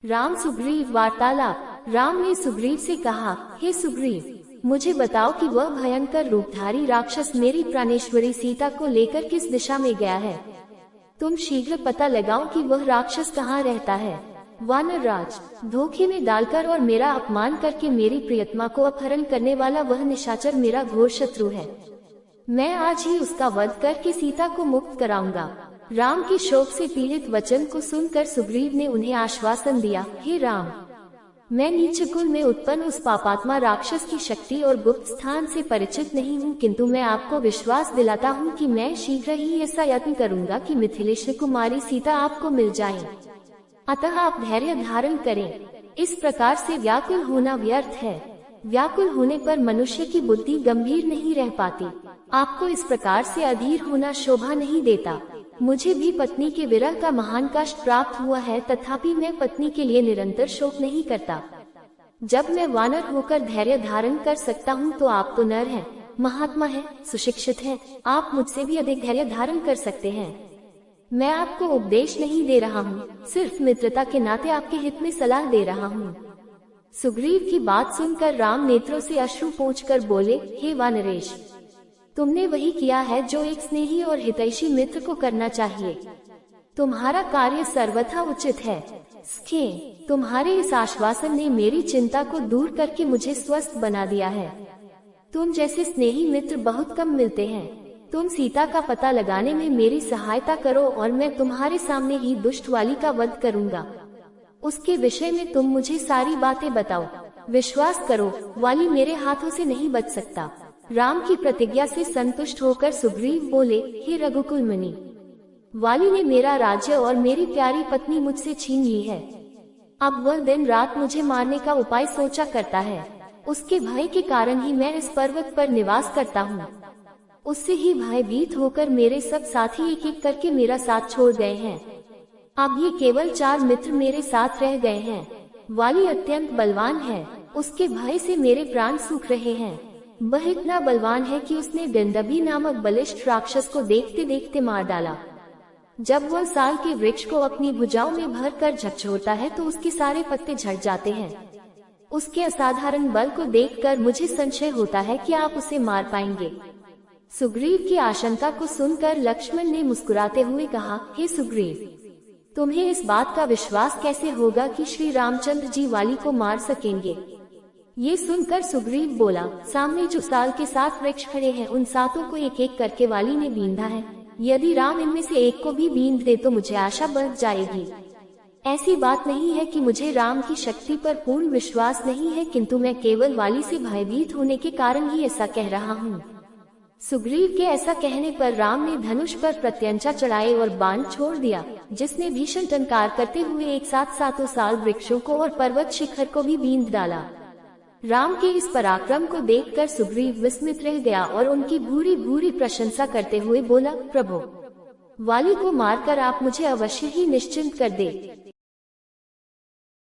राम सुग्रीव वार्तालाप। राम ने सुग्रीव से कहा, हे सुग्रीव, मुझे बताओ कि वह भयंकर रूपधारी राक्षस मेरी प्राणेश्वरी सीता को लेकर किस दिशा में गया है। तुम शीघ्र पता लगाओ कि वह राक्षस कहाँ रहता है। वानर राज, धोखे में डालकर और मेरा अपमान करके मेरी प्रियतमा को अपहरण करने वाला वह निशाचर मेरा घोर शत्रु है। मैं आज ही उसका वध करके सीता को मुक्त कराऊंगा। राम के शोक से पीड़ित वचन को सुनकर सुग्रीव ने उन्हें आश्वासन दिया, हे राम, मैं नीच कुल में उत्पन्न उस पापात्मा राक्षस की शक्ति और गुप्त स्थान से परिचित नहीं हूँ, किंतु मैं आपको विश्वास दिलाता हूँ कि मैं शीघ्र ही ऐसा यत्न करूँगा कि मिथिलेश कुमारी सीता आपको मिल जाए। अतः आप धैर्य धारण करें। इस प्रकार से व्याकुल होना व्यर्थ है। व्याकुल होने पर मनुष्य की बुद्धि गंभीर नहीं रह पाती। आपको इस प्रकार से अधीर होना शोभा नहीं देता। मुझे भी पत्नी के विरह का महान कष्ट प्राप्त हुआ है, तथापि मैं पत्नी के लिए निरंतर शोक नहीं करता। जब मैं वानर होकर धैर्य धारण कर सकता हूँ तो आप तो नर हैं, महात्मा हैं, सुशिक्षित हैं, आप मुझसे भी अधिक धैर्य धारण कर सकते हैं। मैं आपको उपदेश नहीं दे रहा हूँ, सिर्फ मित्रता के नाते आपके हित में सलाह दे रहा हूँ। सुग्रीव की बात सुनकर राम नेत्रों से अश्रु पोंछकर बोले, हे वानरेश, तुमने वही किया है जो एक स्नेही और हितैषी मित्र को करना चाहिए। तुम्हारा कार्य सर्वथा उचित है। सखे, तुम्हारे इस आश्वासन ने मेरी चिंता को दूर करके मुझे स्वस्थ बना दिया है। तुम जैसे स्नेही मित्र बहुत कम मिलते हैं। तुम सीता का पता लगाने में मेरी सहायता करो और मैं तुम्हारे सामने ही दुष्ट वाली का वध करूंगा। उसके विषय में तुम मुझे सारी बातें बताओ। विश्वास करो, वाली मेरे हाथों से नहीं बच सकता। राम की प्रतिज्ञा से संतुष्ट होकर सुग्रीव बोले, हे रघुकुल मुनि, वाली ने मेरा राज्य और मेरी प्यारी पत्नी मुझसे छीन ली है। अब वह दिन रात मुझे मारने का उपाय सोचा करता है। उसके भय के कारण ही मैं इस पर्वत पर निवास करता हूँ। उससे ही भयभीत होकर मेरे सब साथी एक एक करके मेरा साथ छोड़ गए हैं। अब ये केवल 4 मित्र मेरे साथ रह गए हैं। वाली अत्यंत बलवान है, उसके भय से मेरे प्राण सूख रहे हैं। वह इतना बलवान है कि उसने गंडभी नामक बलिष्ठ राक्षस को देखते देखते मार डाला। जब वह साल के वृक्ष को अपनी भुजाओं में भर कर झकझोरता है तो उसके सारे पत्ते झड़ जाते हैं। उसके असाधारण बल को देखकर मुझे संशय होता है कि आप उसे मार पाएंगे। सुग्रीव की आशंका को सुनकर लक्ष्मण ने मुस्कुराते हुए कहा, हे सुग्रीव, तुम्हें इस बात का विश्वास कैसे होगा कि श्री रामचंद्र जी वाली को मार सकेंगे। ये सुनकर सुग्रीव बोला, सामने जो साल के 7 वृक्ष खड़े हैं उन 7 को एक एक करके वाली ने बींधा है। यदि राम इनमें से एक को भी बींध दे तो मुझे आशा बढ़ जाएगी। ऐसी बात नहीं है कि मुझे राम की शक्ति पर पूर्ण विश्वास नहीं है, किंतु मैं केवल वाली से भयभीत होने के कारण ही ऐसा कह रहा हूँ। सुग्रीव के ऐसा कहने पर राम ने धनुष पर प्रत्यंचा चढ़ाए और बाण छोड़ दिया, जिसने भीषण टंकार करते हुए एक साथ 7 साल वृक्षों को और पर्वत शिखर को भी बींध डाला। राम के इस पराक्रम को देखकर सुग्रीव विस्मित रह गया और उनकी भूरी भूरी प्रशंसा करते हुए बोला, प्रभु, वाली को मारकर आप मुझे अवश्य ही निश्चिंत कर दे।